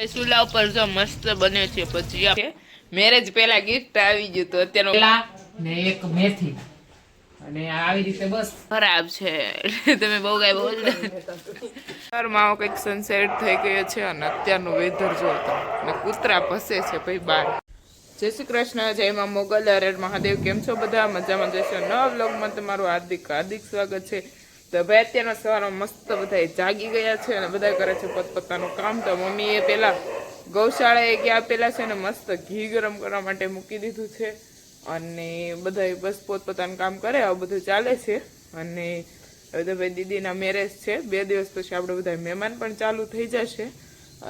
ચૂલા ઉપર જો મસ્ત બને છે ભજીયા. મેરેજ પહેલા ગિફ્ટ આવી ગયું તો અત્યારે ને એક મેથી અને આવી રીતે બસ ખરાબ છે. તમે બહુ કઈ બોલતા. ઘરમાં કંઈક સનસેટ થઈ ગયો છે અને અત્યારનું વેધર જોતો ને કૂતરા ભસે છે ભાઈ બાર. જય શ્રી કૃષ્ણ, જય માં મોગલ, હર મહાદેવ. કેમ છો બધા? મજામાં જશો? નવા વ્લોગમાં તમારું હાર્દિક સ્વાગત છે. તો ભાઈ અત્યારના સવારમાં મસ્ત બધા જાગી ગયા છે અને બધા કરે છે પોતપોતાનું કામ. તો મમ્મીએ પેલા ગૌશાળાએ ગયા પેલા છે ને મસ્ત ઘી ગરમ કરવા માટે મૂકી દીધું છે અને બધા બસ પોતપોતાનું કામ કરે. આવું બધું ચાલે છે. અને હવે તો ભાઈ દીદીના મેરેજ છે, 2 દિવસ પછી આપણે બધા મહેમાન પણ ચાલુ થઈ જશે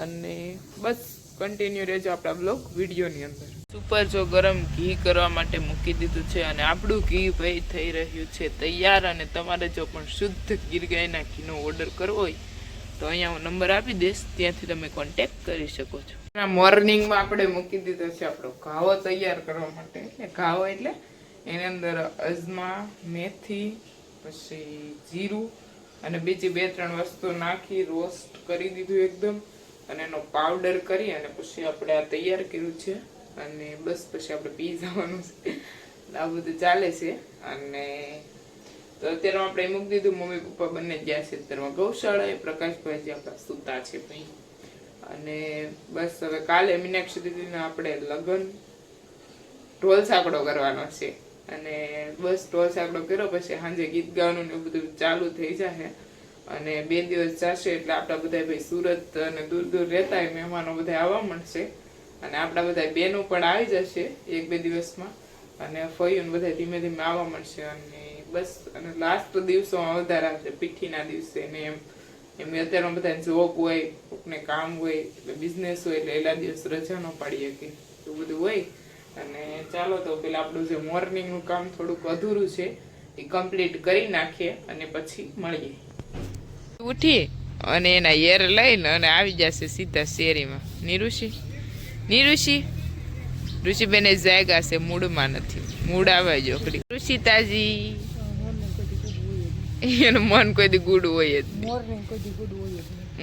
અને બસ કન્ટિન્યુ રહેજો આપણા બ્લોગ વિડીયોની અંદર. ઉપર જો ગરમ ઘી કરવા માટે મૂકી દીધું છે અને આપણું ઘી ભાઈ થઈ રહ્યું છે તૈયાર. અને તમારે જો પણ શુદ્ધ ગીર ગાયના ઘીનો ઓર્ડર કરવો હોય તો અહીંયા હું નંબર આપી દઈશ, ત્યાંથી તમે કોન્ટેક્ટ કરી શકો છો. મોર્નિંગમાં આપણે મૂકી દીધો છે આપણો ઘાવો તૈયાર કરવા માટે. એટલે ઘાવો એટલે એની અંદર અજમા, મેથી, પછી જીરું અને બીજી 2-3 વસ્તુ નાખી રોસ્ટ કરી દીધું એકદમ અને એનો પાવડર કરી અને પછી આપણે આ તૈયાર કર્યું છે અને બસ પછી આપણે પી જવાનું છે. આ બધું ચાલે છે. અને તો અત્યારે આપણે મૂકી દીધું. મમ્મી પપ્પા બંને ગયા છે અત્યારમાં ગૌશાળાએ. પ્રકાશભાઈ જે આપણા સૂતા છે ભાઈ. અને બસ હવે કાલે મીનાક્ષી દીદીના આપણે લગ્ન ઢોલ સાંકડો કરવાનો છે અને બસ ઢોલ સાંકડો કર્યો પછી સાંજે ગીત ગાવાનું ને બધું ચાલુ થઈ જશે અને 2 દિવસ જશે એટલે આપણા બધા ભાઈ સુરત અને દૂર દૂર રહેતા હોય મહેમાનો બધા આવવા મળશે અને આપણા બધા બહેનો પણ આવી જશે 1-2 દિવસમાં અને ફઈઓને બધા ધીમે ધીમે આવવા મળશે. અને બસ અને લાસ્ટ દિવસોમાં વધારે આવશે પીઠીના દિવસે ને એમ અત્યારે બધા જોબ હોય, કોકને કામ હોય એટલે બિઝનેસ હોય એટલે એલા દિવસ રજા ન પાડીએ કે એવું બધું હોય. અને ચાલો તો પેલા આપણું જે મોર્નિંગનું કામ થોડુંક અધૂરું છે એ કમ્પ્લીટ કરી નાખીએ અને પછી મળીએ. ઉઠી અને એના હેર લઈને અને આવી જશે સીધા શેરીમાં. ઋષિબેને જાગ્યા છે, મૂડમાં નથી. મૂડ આવે જો ઋષિ તાજી. એનું મન કોઈ દી ગુડ હોય જ નહીં.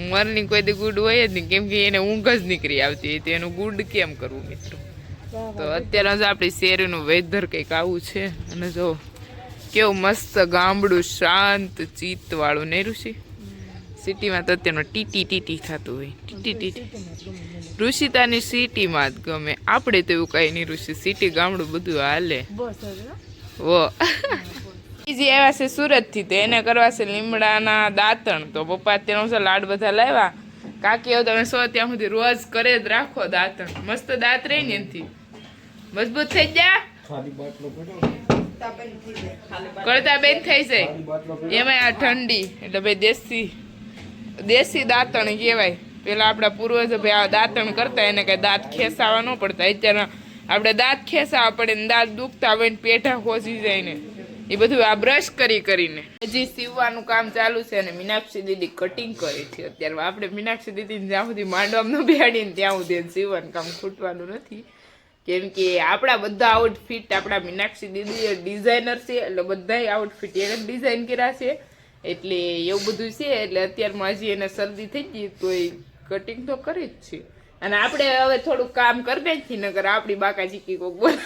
મોર્નિંગ કોઈ દી ગુડ હોય જ નહીં કેમ કે એને ઊંઘ જ નીકળી આવતી હોય તો એનું ગુડ કેમ કરવું મિત્રો? તો અત્યારે જ આપણી શેરીનું વેધર કંઈક આવું છે અને જો કેવું મસ્ત ગામડું શાંત ચિત્ત વાળું નહીં ઋષિ? સિટીમાં તો અત્યારનું ટીટી થતું હોય. ટીટી ઋષિતાની સિટીમાં જ ગમે. આપણે તો એવું કઈ નહીં ઋષિ, સિટી ગામડું બધું હાલે. વો બીજી આવ્યા છે સુરતથી તો એને કરવા છે લીમડાના દાંતણ. તો પપ્પા અત્યારે લાડ બધા લાવ્યા. કાકી હવે તમે ત્યાં સુધી રોજ કરે જ રાખો દાંતણ. મસ્ત દાંત રહી ને એનાથી મજબૂત થઈ જા. કરતા બેન થઈ જાય એમાં આ ઠંડી એટલે ભાઈ દેશી દાંતણ કહેવાય. પેલા આપણા પૂર્વજો ભાઈ આ દાંતણ કરતા એને કઈ દાંત ખેસાવા ન પડતા. અત્યારે આપણે દાંત ખેસાવા પડે ને દાંત દુખતા હોય ને પેઢા ખોસી જાય ને એ બધું આ બ્રશ કરીને. હજી સીવવાનું કામ ચાલુ છે અને મીનાક્ષી દીદી કટિંગ કરે છે અત્યારે. આપણે મીનાક્ષી દીદીને જ્યાં સુધી માંડવામાં બેહાડીને ત્યાં સુધી સીવવાનું કામ ખૂટવાનું નથી કેમ કે આપણા બધા આઉટફિટ આપણા મીનાક્ષી દીદી ડિઝાઇનર છે એટલે બધા આઉટફિટ એને ડિઝાઇન કર્યા છે એટલે એવું બધું છે. એટલે અત્યારમાં હજી એને શરદી થઈ ગઈ તો એ કટિંગ તો કરી જ છે અને આપણે હવે થોડુંક કામ કરી નાખી નકર આપણી બાકા ચીકી કોક બોલ.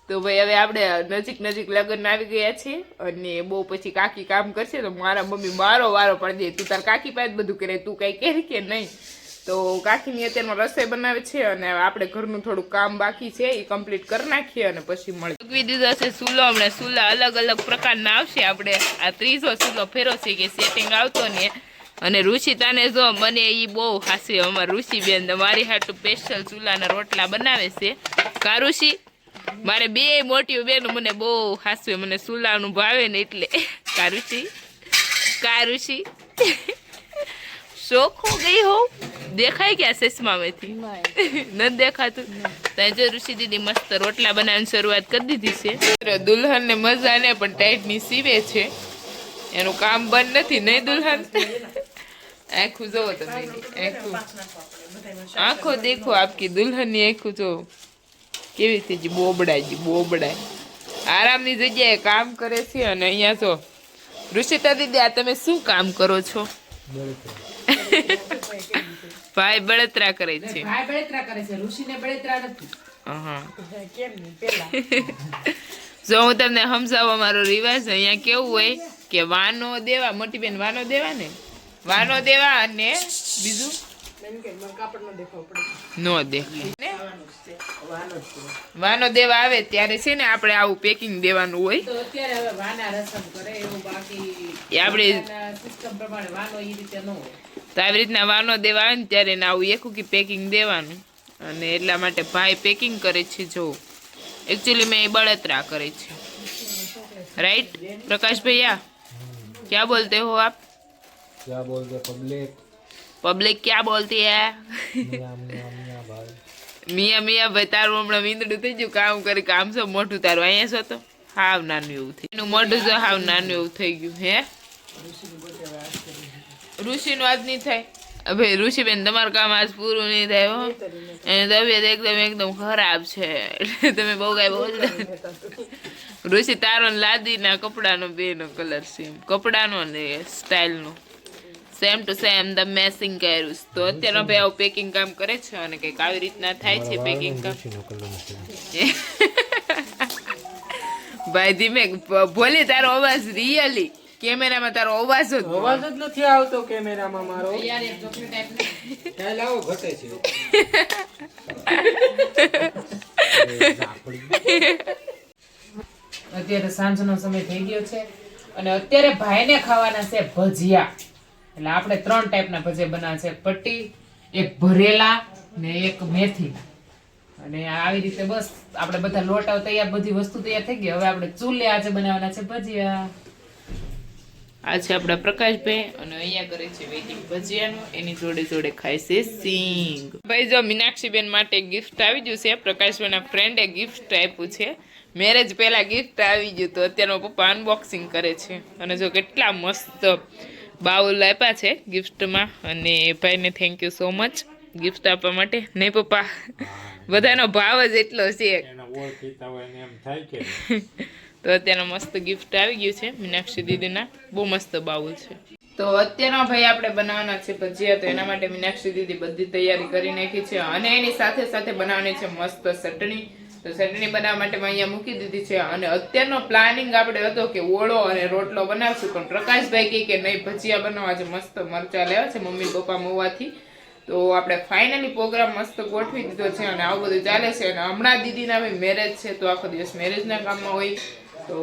તો ભાઈ હવે આપણે નજીક લગ્ન આવી ગયા છે અને બહુ પછી કાકી કામ કરશે તો મારા મમ્મી મારો વારો પડી જાય. તું તાર કાકી પાસે બધું કરે, તું કઈ કહે કે નહીં? તો કાકીની અત્યારમાં રસોઈ બનાવે છે અને આપણે ઘરનું થોડું કામ બાકી છે એ કમ્પ્લીટ કરી નાખીએ અને પછી મળીએ. મૂકવી દીધો છે સૂલો. હમણાં સૂલા અલગ પ્રકારના આવશે. આપણે આ 30 સૂલો ફેરો છે કે સેટિંગ આવતો ને. અને ઋષિતાને જો મને એ બહુ હાસે. અમારા ઋષિબેન મારી હાટું સ્પેશિયલ ચૂલાના રોટલા બનાવે છે. કા ઋષિ? મારે 2 મોટી બેન મને બહુ હાસવે. મને ચૂલાનું ભાવે ને એટલે. કા ઋષિ શોખ હો ગઈ હો? દેખાય ગયા ચશ્મામાંથી? નથી દેખાતું. ત્યાં જો ઋષિ દીદી મસ્ત રોટલા બનાવવાની શરૂઆત કરી દીધી છે. દુલ્હન ને મજા ને પણ ટાઈટની સીવે છે. એનું કામ બંધ નથી નહીં દુલ્હન? આંખું જોવો તમે, આંખો દેખો આપકી દુલ્હન ની આંખું જોવો કેવી થઈ ગઈ, બોબડાય. આરામની જગ્યાએ કામ કરે છે. અને અહીંયા જો ઋષિતા દીદી આ તમે શું કામ કરો છો? ભાઈ બળતરા કરે છે. ભાઈ બળતરા કરે છે, ઋષિને બળતરા નથી. હા. જો હું તમને સમજાવવા મારો રિવાજ અહીંયા કેવું હોય કે વાનો દેવા, મોટી બેન વાનો દેવા ને, વાનો દેવા અને બીજું નો દે. વાનો દેવા આવે ત્યારે છે ને આપણે આવું પેકિંગ દેવાનું હોય. તો અત્યારે હવે વાના રસમ કરે એવું, બાકી એ આપણે સિસ્ટમ પ્રમાણે વાનો એ રીતે ન હોય. તો આવી રીતના વાનો દેવા આવે ને ત્યારે એને આવું એકુકી પેકિંગ દેવાનું, અને એટલા માટે ભાઈ પેકિંગ કરે છે. જો एक्चुअली में बड़तरा करे छे. राइट प्रकाश भैया, क्या बोलते हो आप? क्या बोलते पब्लिक? पब्लिक क्या बोलती है? मिया मिया भाई तारू हमणा वींदड़ू થઈ ગયું, કામ કરી કામ સો મોટું તારું અહીંયા છો તો હાવ નાનું એવું થઈ એનું મોઢું જો હાવ નાનું એવું થઈ ગયું. હે ઋષિનું આજ નહીં થાય. ભાઈ ઋષિબેન તમારું કામ આજ પૂરું નહીં થાય હો, એની તબિયત એકદમ ખરાબ છે એટલે તમે બહુ કઈ બોલતા. ઋષિ તારો ને લાદીના કપડાનો બેનો કલર સેમ, કપડાનો ને સ્ટાઇલનો same to same the matching કર્યું. તો અત્યારે ભાઈ આવું પેકિંગ કામ કરે છે અને કંઈક આવી રીતના થાય છે પેકિંગ કામ. ભાઈ ધીમે ભોલી, તારો અવાજ રિયલી કેમેરામાં તારો અવાજ જ નથી આવતો કેમેરામાં મારો. યાર એક ચોકલેટ આપને. ચાલ આવો ઘટે છે. અત્યારે સાંજનો સમય થઈ ગયો છે અને અત્યારે ભાઈને ખાવાના છે ભજીયા. એટલે આપણે 3 ટાઈપના ભજીયા બનાવવા છે, પટ્ટી, એક ભરેલા ને એક મેથી. અને આવી રીતે બસ આપણે બધા લોટાઓ તૈયાર, બધી વસ્તુ તૈયાર થઈ ગઈ. હવે આપણે ચૂલે આજે બનાવવાના છે ભજીયા. આ છે આપણા પ્રકાશભાઈ અને અહીંયા કરે છે વેઇટિંગ ભજીયાનું, એની જોડે જોડે ખાય છે સિંગ. ભાઈ જો મીનાક્ષીબેન માટે ગિફ્ટ આવી ગયું છે, પ્રકાશભાઈના ફ્રેન્ડે ગિફ્ટ આપ્યું છે. મેરેજ પહેલા ગિફ્ટ આવી ગયું તો અત્યારે પપ્પા અનબોક્સિંગ કરે છે. અને જો કેટલા મસ્ત બાઉલ આપ્યા છે ગિફ્ટમાં, અને ભાઈને thank you so much gift આપવા માટે. નહીં પપ્પા, બધાનો ભાવ જ એટલો છે. તો અત્યારે મસ્ત ગિફ્ટ આવી ગયું છે મીનાક્ષી દીદીના, બહુ મસ્ત બાઉલ છે. તો અત્યારના ભાઈ આપણે બનાવવાના છે ભજીયા, તો એના માટે મીનાક્ષી દીદી બધી તૈયારી કરી નાખી છે. અને એની સાથે સાથે બનાવવાની છે મસ્ત ચટણી. તો ચટણી બનાવવા માટે મેં અહીંયા મૂકી દીધી છે. અને અત્યારનો પ્લાનિંગ આપણે હતો કે ઓળો અને રોટલો બનાવશું, પણ પ્રકાશભાઈ કહે કે નહીં ભજીયા બનાવવા છે, મસ્ત મરચા લેવા છે મમ્મી પપ્પા મોવાથી. તો આપણે ફાઇનલી પ્રોગ્રામ મસ્ત ગોઠવી દીધો છે અને આવું બધું ચાલે છે. અને હમણાં દીદીના ભાઈ મેરેજ છે, તો આખો દિવસ મેરેજના કામમાં હોય, તો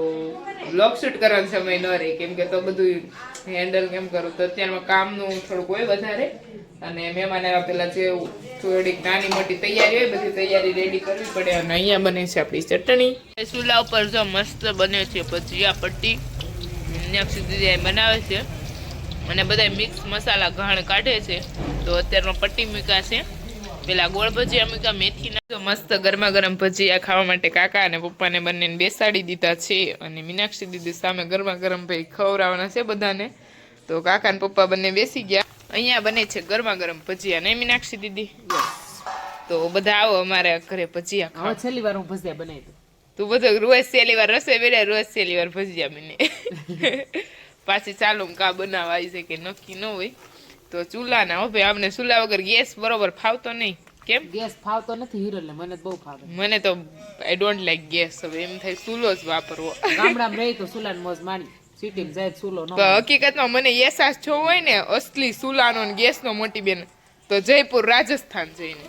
બ્લોગ શૂટ કરવાનો સમય ન રહે, કેમ કે તો બધું હેન્ડલ કેમ કરું, તો અત્યારમાં કામનું થોડુંક હોય વધારે. અને મહેમાન આવ્યા પહેલાં જે થોડીક નાની મોટી તૈયારી હોય, બધી તૈયારી રેડી કરવી પડે. અને અહીંયા બને છે આપણી ચટણી. ચૂલા ઉપર જો મસ્ત બને છે ભજીયા પટ્ટી, મીનાક્ષી દીદી બનાવે છે. અને બધા મિક્સ મસાલા ઘાણ કાઢે છે. તો અત્યારમાં પટ્ટી મૂક્યા છે, પેલા ગોળ ભજીયા મૂક્યા મેથીના. તો મસ્ત ગરમા ગરમ ભજીયા ખાવા માટે કાકા અને પપ્પાને બંનેને બેસાડી દીધા છે. અને મીનાક્ષી દીદી સામે ગરમા ગરમ ભાઈ ખવડાવવાના છે બધાને. તો કાકા ને પપ્પા બંને બેસી ગયા. અહીંયા બને છે ગરમા ગરમ ભજીયા, નહીં મીનાક્ષી દીદી? તો બધા આવો અમારા ઘરે ભજીયા ખાવા. છેલ્લી વાર હું ભજીયા બનાવી દઉં. તું બધો રોજ છેલ્લી વાર રસોઈ બેડે, રોજ છેલ્લી વાર ભજીયા બને. પાછી ચાલુ કા બનાવવા આવી છે કે નક્કી ન હોય. તો ચૂલાના હો ભાઈ, આપણે ચૂલા વગર ગેસ બરોબર ફાવતો નહીં. કેમ? ગેસ ફાવતો નથી હિરલ ને, મને બહુ ફાવે. મને તો આઈ ડોન્ટ લાઈક ગેસ. હવે એમ થાય ચૂલો જ વાપરવો. ગામડામાં રહી તો ચૂલાની મોજ માણી, સિટીમાં જાય ચૂલો ન. હકીકતમાં મને અહેસાસ જો હોય ને અસલી ચૂલાનો ને ગેસનો મોટી બેન, તો જયપુર રાજસ્થાન જઈને